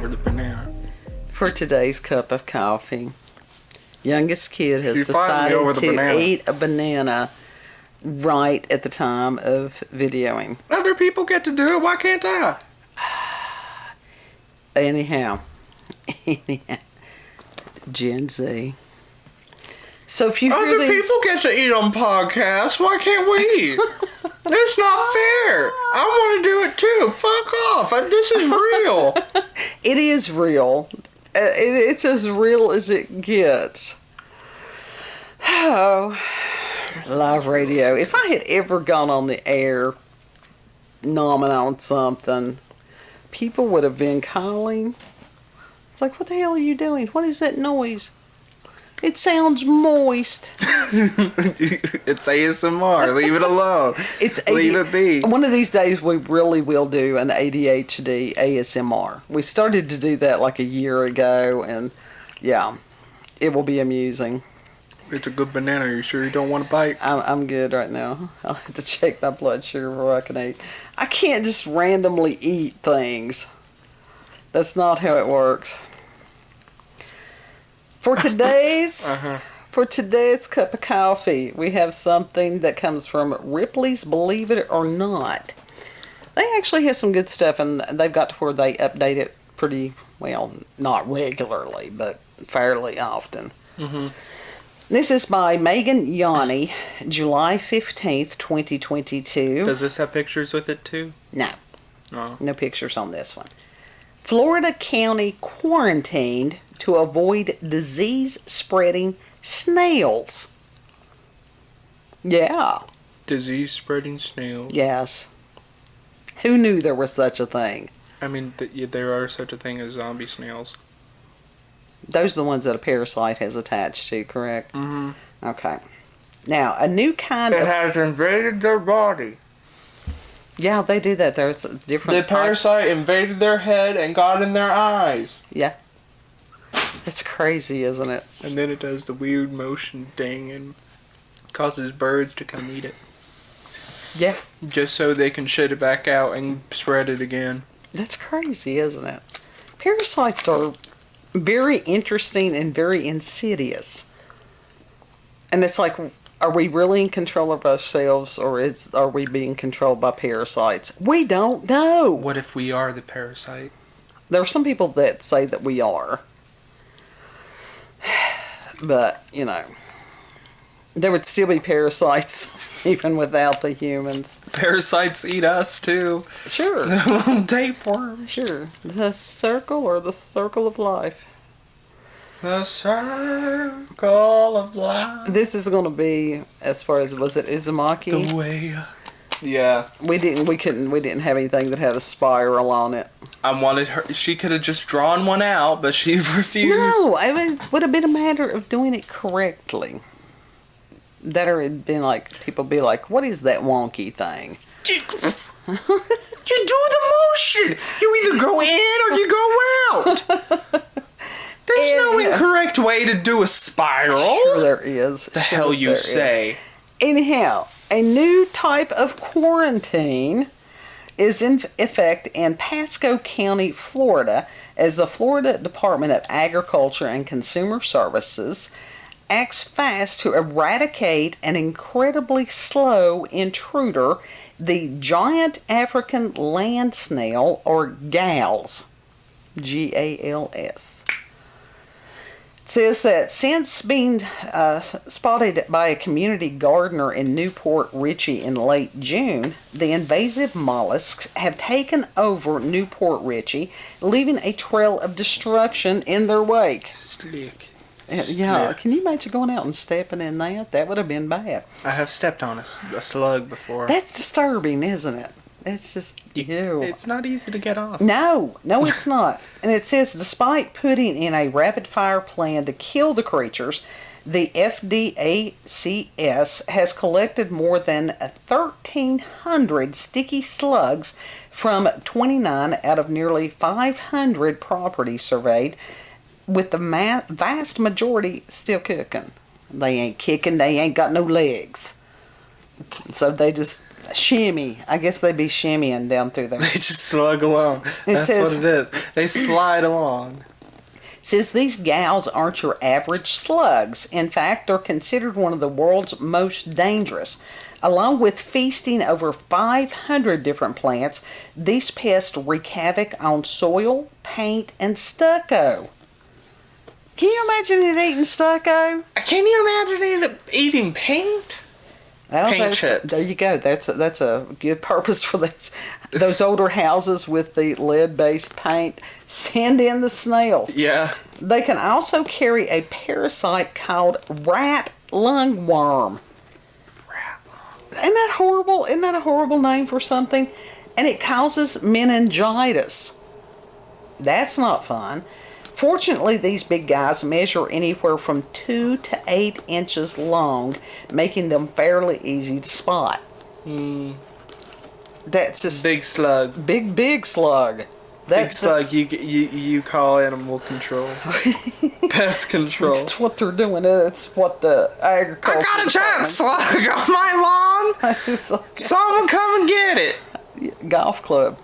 the banana. For today's cup of coffee, youngest kid has She fired me over decided the banana. to eat a banana right at the time of videoing. Other people get to do it. Why can't I? Anyhow, Gen Z. So if you hear Other these, people get to eat on podcasts. Why can't we? It's not fair. I want to do it too. Fuck off. This is real. it is real. It's as real as it gets. Oh, live radio. If I had ever gone on the air nomming on something, people would have been calling. It's like, what the hell are you doing? What is that noise? It sounds moist. It's ASMR. Leave it alone. Leave it be. One of these days we really will do an ADHD ASMR. We started to do that like a year ago, and yeah, it will be amusing. It's a good banana. Are you sure you don't want to bite? I'm good right now. I'll have to check my blood sugar before I can eat. I can't just randomly eat things. That's not how it works. For today's cup of coffee, we have something that comes from Ripley's Believe It or Not. They actually have some good stuff, and they've got to where they update it pretty well, not regularly, but fairly often. Mm-hmm. This is by Meghan, Yani, July 15th, 2022. Does this have pictures with it too? No. Oh. No pictures on this one. Florida county quarantined to avoid disease-spreading snails. Yeah. Disease-spreading snails. Yes. Who knew there was such a thing? I mean, there are such a thing as zombie snails. Those are the ones that a parasite has attached to, correct? Mm-hmm. Okay. Now, a new kind of... It has invaded their body. Yeah, they do that. There's different The parasite invaded their head and got in their eyes. Yeah. It's crazy, isn't it? And then it does the weird motion thing and causes birds to come eat it. Yeah. Just so they can shit it back out and spread it again. That's crazy, isn't it? Parasites are very interesting and very insidious. And it's like, are we really in control of ourselves, or are we being controlled by parasites? We don't know. What if we are the parasite? There are some people that say that we are. But, you know, there would still be parasites even without the humans. Parasites eat us too. Sure. Little tapeworms. Sure. The circle or the circle of life. The circle of life. This is going to be, as far as, was it Uzumaki? The way. Yeah. We didn't have anything that had a spiral on it. I wanted her. She could have just drawn one out, but she refused. No, it would have been a matter of doing it correctly. That or it'd been like, people be like, what is that wonky thing? You do the motion. You either go in or you go out. There's no incorrect way to do a spiral. Sure there is. The hell you say. Anyhow, a new type of quarantine is in effect in Pasco County, Florida, as the Florida Department of Agriculture and Consumer Services acts fast to eradicate an incredibly slow intruder, the giant African land snail, or GALS. GALS. It says that since being spotted by a community gardener in Newport Richey in late June, the invasive mollusks have taken over Newport Richey, leaving a trail of destruction in their wake. Slick. Yeah, can you imagine going out and stepping in that? That would have been bad. I have stepped on a slug before. That's disturbing, isn't it? It's just, ew. It's not easy to get off. No, it's not. And it says, despite putting in a rapid-fire plan to kill the creatures, the FDACS has collected more than 1,300 sticky slugs from 29 out of nearly 500 properties surveyed, with the vast majority still cooking. They ain't kicking, they ain't got no legs. So they just shimmy. I guess they'd be shimmying down through there. They just slug along. That's what it is. They slide along. Says these gals aren't your average slugs. In fact, they're considered one of the world's most dangerous. Along with feasting over 500 different plants, these pests wreak havoc on soil, paint, and stucco. Can you imagine it eating stucco? Can you imagine it eating paint? Well, Paint chips. There you go. That's a good purpose for those older houses with the lead-based paint. Send in the snails. Yeah. They can also carry a parasite called rat lungworm. Isn't that horrible? Isn't that a horrible name for something? And it causes meningitis. That's not fun. Fortunately, these big guys measure anywhere from 2 to 8 inches long, making them fairly easy to spot. That's just Big slug. big slug. Big slug. You call animal control. Pest control. That's what they're doing. It's what the agriculture. I got a giant slug on my lawn. Someone come and get it. Golf club.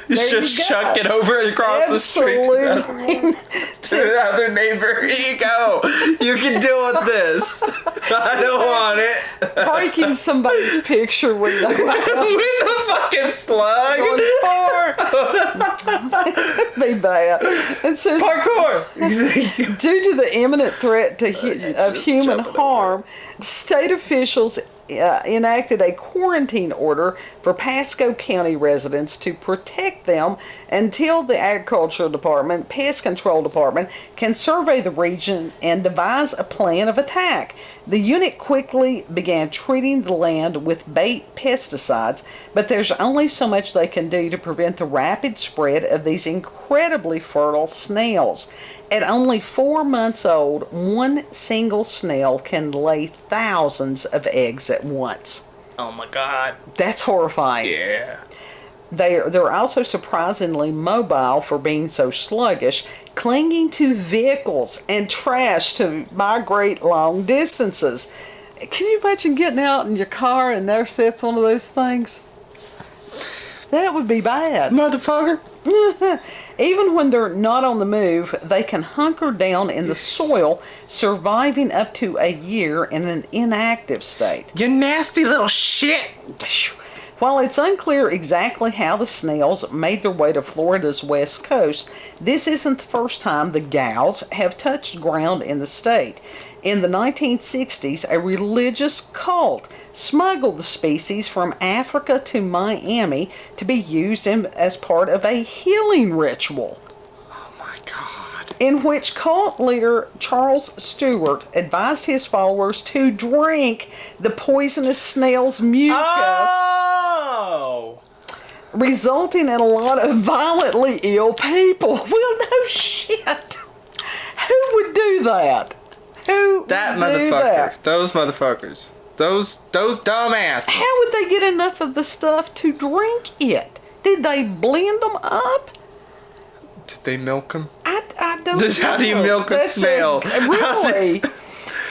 Just chuck it over across the street to the other neighbor. Here you go. You can deal with this. I don't want it. Breaking somebody's picture with the fucking slug. Be bad. It says Parkour. due to the imminent threat of human harm, state officials enacted a quarantine order for Pasco County residents to protect them until the Agricultural Department, Pest Control Department can survey the region and devise a plan of attack. The unit quickly began treating the land with bait pesticides, but there's only so much they can do to prevent the rapid spread of these incredibly fertile snails. At only 4 months old, one single snail can lay thousands of eggs at once. Oh my God. That's horrifying. Yeah. They're also surprisingly mobile for being so sluggish, clinging to vehicles and trash to migrate long distances. Can you imagine getting out in your car and there sits one of those things? That would be bad. Motherfucker. Even when they're not on the move, they can hunker down in the soil, surviving up to a year in an inactive state. You nasty little shit. While it's unclear exactly how the snails made their way to Florida's west coast, this isn't the first time the gals have touched ground in the state. In the 1960s, a religious cult smuggled the species from Africa to Miami to be used as part of a healing ritual. Oh my God. In which cult leader Charles Stewart advised his followers to drink the poisonous snail's mucus. Oh! Resulting in a lot of violently ill people. Well, no shit. Who would do that? That motherfucker. Those motherfuckers. Those dumbasses. How would they get enough of the stuff to drink it? Did they blend them up? Did they milk them? I don't know. How do you milk a snail? Really?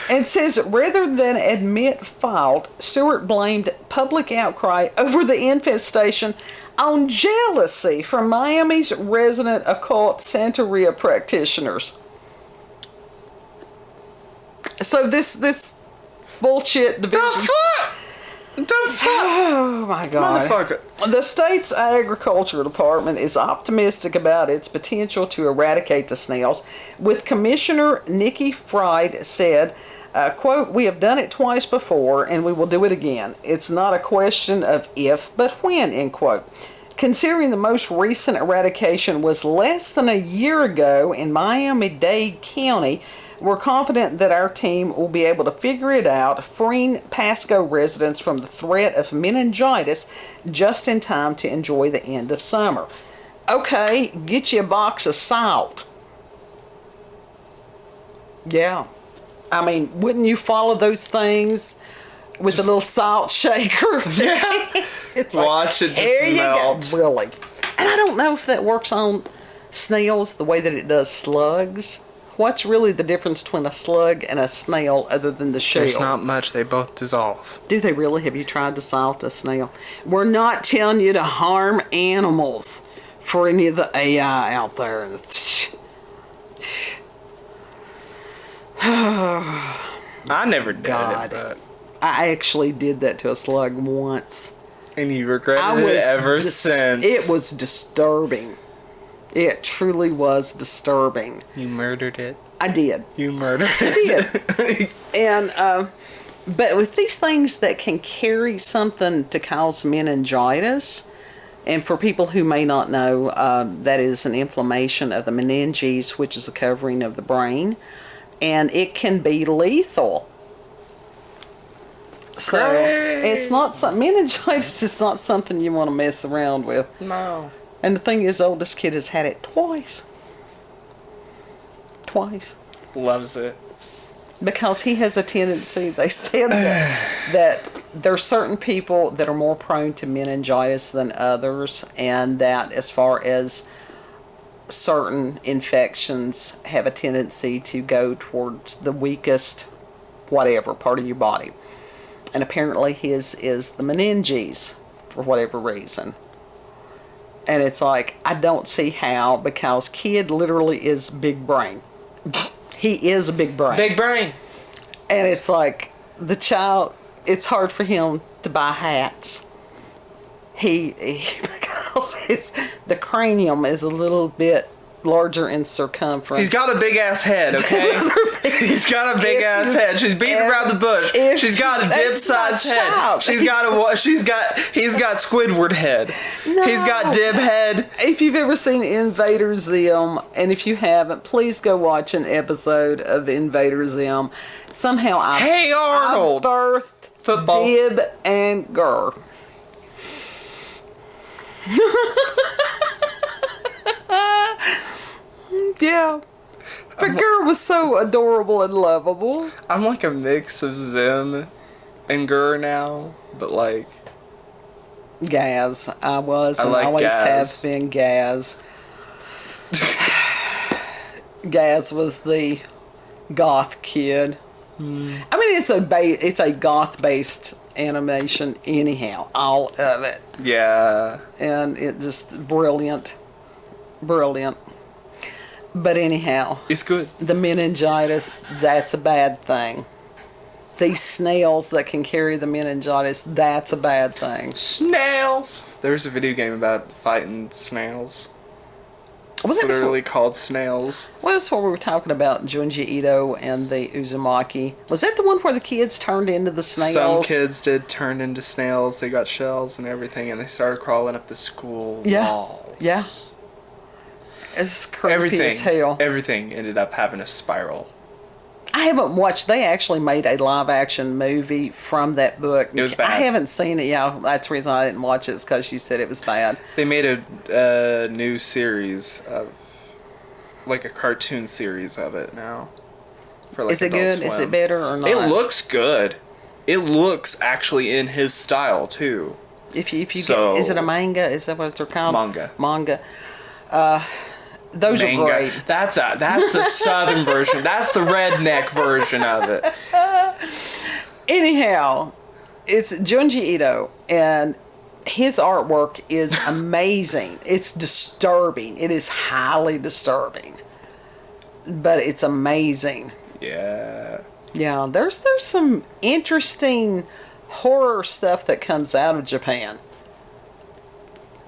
And says rather than admit fault, Stewart blamed public outcry over the infestation on jealousy from Miami's resident occult Santeria practitioners. So this bullshit division. The fuck? Oh my God. Motherfucker. The state's agriculture department is optimistic about its potential to eradicate the snails, with Commissioner Nikki Fried said, quote, "We have done it twice before and we will do it again. It's not a question of if, but when," end quote. Considering the most recent eradication was less than a year ago in Miami-Dade County, we're confident that our team will be able to figure it out, freeing Pasco residents from the threat of meningitis just in time to enjoy the end of summer. Okay, get you a box of salt. Yeah. I mean, wouldn't you follow those things with a little salt shaker? Yeah. It's Watch it just melt. Really. And I don't know if that works on snails the way that it does slugs, what's really the difference between a slug and a snail other than the shell? There's not much. They both dissolve. Do they really? Have you tried to salt a snail? We're not telling you to harm animals for any of the AI out there. I never did God. it, but... I actually did that to a slug once. And you regretted it ever since. It was disturbing. It truly was disturbing. You murdered it. I did. You murdered I it. did. And, but with these things that can carry something to cause meningitis, and for people who may not know, that is an inflammation of the meninges, which is a covering of the brain, and it can be lethal. So it's not meningitis is not something you want to mess around with. No. And the thing is, oldest kid has had it twice. Twice. Loves it. Because he has a tendency, they said that there are certain people that are more prone to meningitis than others, and that as far as certain infections have a tendency to go towards the weakest whatever part of your body. And apparently his is the meninges for whatever reason. And it's like, I don't see how, because kid literally is big brain. He is a big brain. Big brain. And it's like, the child, it's hard for him to buy hats. Because the cranium is a little bit larger in circumference. He's got a big ass head, okay? He's got a big ass head. She's beating around the bush. She's got a dib-sized head. He's got Squidward head. No. He's got dib head. If you've ever seen Invader Zim, and if you haven't, please go watch an episode of Invader Zim. Somehow Hey Arnold! I birthed Football. Dib and Gur. Yeah. But Gur was so adorable and lovable. I'm like a mix of Zim and Gur now, but like... Gaz. I was and like always Gaz. have been Gaz. Gaz was the goth kid. I mean, it's a goth-based animation anyhow, all of it. Yeah. And it just brilliant. But anyhow, It's good. the meningitis, that's a bad thing. These snails that can carry the meningitis, that's a bad thing. Snails! There's a video game about fighting snails. It's literally called Snails. Well, that's what we were talking about, Junji Ito and the Uzumaki. Was that the one where the kids turned into the snails? Some kids did turn into snails. They got shells and everything, and they started crawling up the school walls. Yeah. It's creepy as hell. Everything ended up having a spiral. I haven't watched. They actually made a live-action movie from that book. It was bad. I haven't seen it. Yeah, that's the reason I didn't watch it. Is because you said it was bad. They made a new series of, like a cartoon series of it now. For like Is it Adult good? Swim. Is it better or not? It looks good. It looks actually in his style too. If you get, is it a manga? Is that what they're called? Manga. Those Manga. are great. That's the southern version. That's the redneck version of it. Anyhow, it's Junji Ito, and his artwork is amazing. It's disturbing. It is highly disturbing, but it's amazing. Yeah. Yeah, there's some interesting horror stuff that comes out of Japan.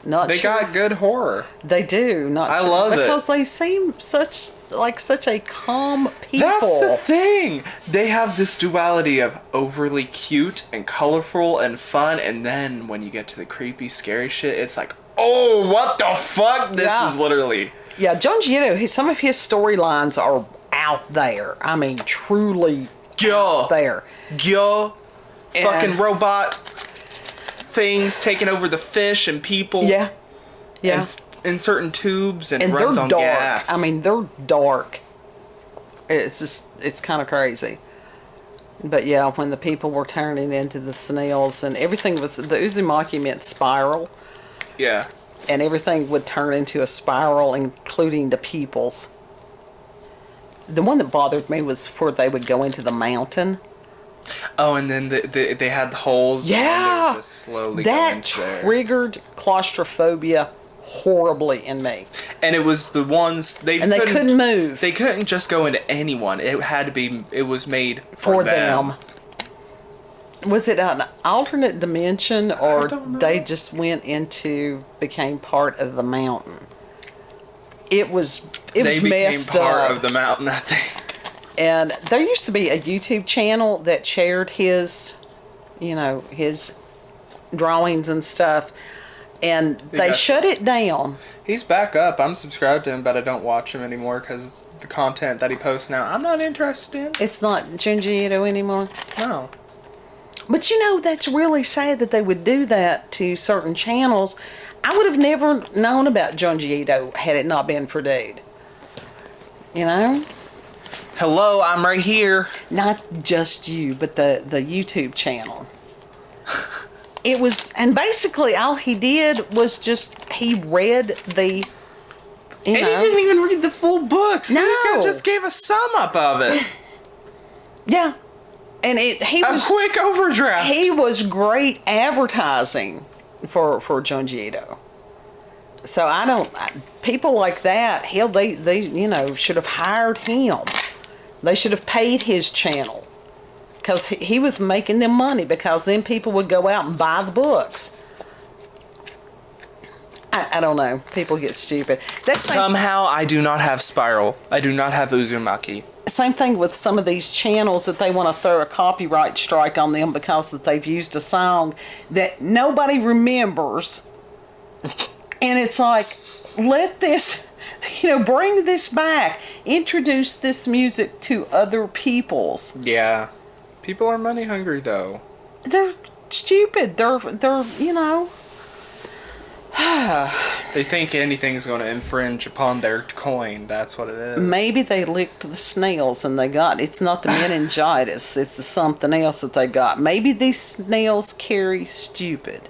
They got good horror. They do. I love it. Because they seem such a calm people. That's the thing. They have this duality of overly cute and colorful and fun, and then when you get to the creepy, scary shit, it's like, oh, what the fuck? This is literally... Yeah, Junji Ito, some of his storylines are out there. I mean, truly out there. Fucking robot things taking over the fish and people. Yeah. And in certain tubes and they're runs on dark. gas. I mean, they're dark. It's kind of crazy. But yeah, when the people were turning into the snails and everything was, the Uzumaki meant spiral. Yeah. And everything would turn into a spiral, including the peoples. The one that bothered me was where they would go into the mountain. Oh, and then they had the holes. Yeah, and they were just slowly that going triggered claustrophobia horribly in me. And it was the ones they couldn't move. They couldn't just go into anyone. It had to be. It was made for them. Was it an alternate dimension, or they just became part of the mountain? It was messed up. They became part of the mountain, I think. And there used to be a YouTube channel that shared his drawings and stuff, and they shut it down. He's back up. I'm subscribed to him, but I don't watch him anymore because the content that he posts now, I'm not interested in. It's not Junji Ito anymore? No. But that's really sad that they would do that to certain channels. I would have never known about Junji Ito had it not been for Dude. Hello, I'm right here. Not just you, but the YouTube channel. It was, and basically all he did was he read the, and he didn't even read the full books. No. He just gave a sum up of it. Yeah. And he was a quick overdraft. He was great advertising for Junji Ito. So people like that, they should have hired him. They should have paid his channel, because he was making them money, because then people would go out and buy the books. I don't know. People get stupid. Somehow I do not have Spiral. I do not have Uzumaki. Same thing with some of these channels that they want to throw a copyright strike on them because that they've used a song that nobody remembers. And it's like, let this, bring this back. Introduce this music to other peoples. Yeah. People are money hungry, though. They're stupid. They're They think anything's going to infringe upon their coin. That's what it is. Maybe they licked the snails and it's not the meningitis. It's something else that they got. Maybe these snails carry stupid.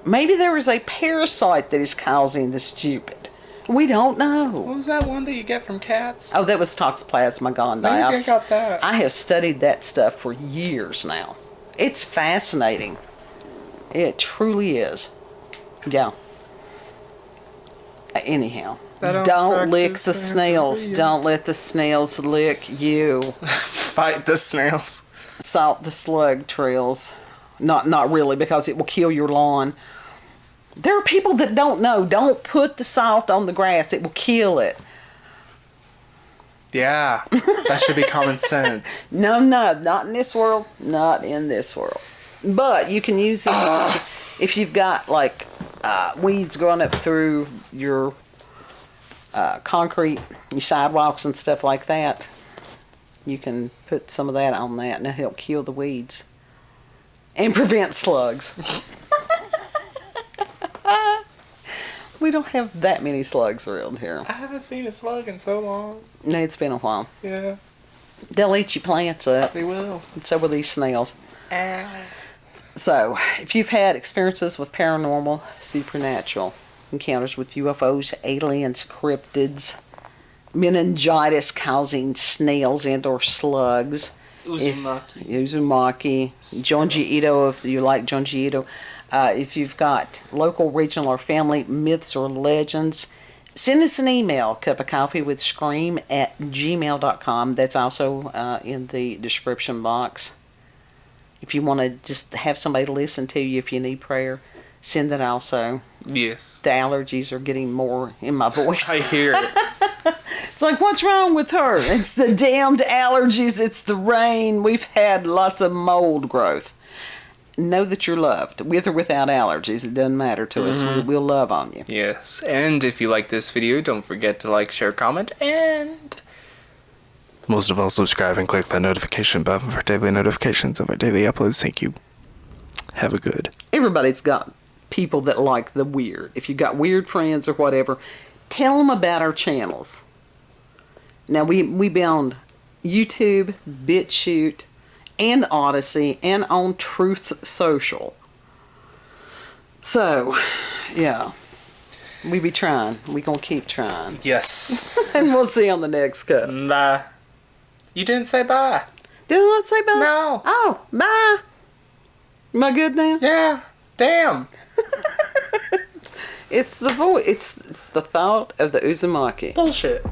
Maybe there is a parasite that is causing the stupid. We don't know. What was that one that you get from cats? Oh, that was Toxoplasma gondii. Maybe I got that. I have studied that stuff for years now. It's fascinating. It truly is. Yeah. Anyhow, don't lick the snails. Don't let the snails lick you. Fight the snails. Salt the slug trails. Not really, because it will kill your lawn. There are people that don't know. Don't put the salt on the grass. It will kill it. Yeah, that should be common sense. No, not in this world. Not in this world. But you can use it if you've got weeds growing up through your concrete, your sidewalks and stuff like that. You can put some of that on that, and it'll help kill the weeds and prevent slugs. We don't have that many slugs around here. I haven't seen a slug in so long. No, it's been a while. Yeah. They'll eat your plants up. They will. So will these snails. So, if you've had experiences with paranormal, supernatural, encounters with UFOs, aliens, cryptids, meningitis-causing snails and/or slugs, Uzumaki, Junji Ito, if you like Junji Ito, if you've got local, regional, or family myths or legends, send us an email, cupofcoffeewithscream@gmail.com. That's also in the description box. If you want to just have somebody listen to you, if you need prayer, send that also. Yes. The allergies are getting more in my voice. I hear it. It's like, what's wrong with her? It's the damned allergies. It's the rain. We've had lots of mold growth. Know that you're loved, with or without allergies. It doesn't matter to us. We'll love on you. Yes. And if you like this video, don't forget to like, share, comment, and most of all, subscribe and click that notification button for daily notifications of our daily uploads. Thank you. Have a good. Everybody's got people that like the weird. If you've got weird friends or whatever, tell them about our channels. Now, we be on YouTube, BitChute, and Odyssey, and on Truth Social. So, yeah. We be trying. We gonna keep trying. Yes. And we'll see you on the next cup. Bye. You didn't say bye. Did I not say bye? No. Oh, bye. Am I good now? Yeah. Damn. It's the voice. It's the thought of the Uzumaki. Bullshit.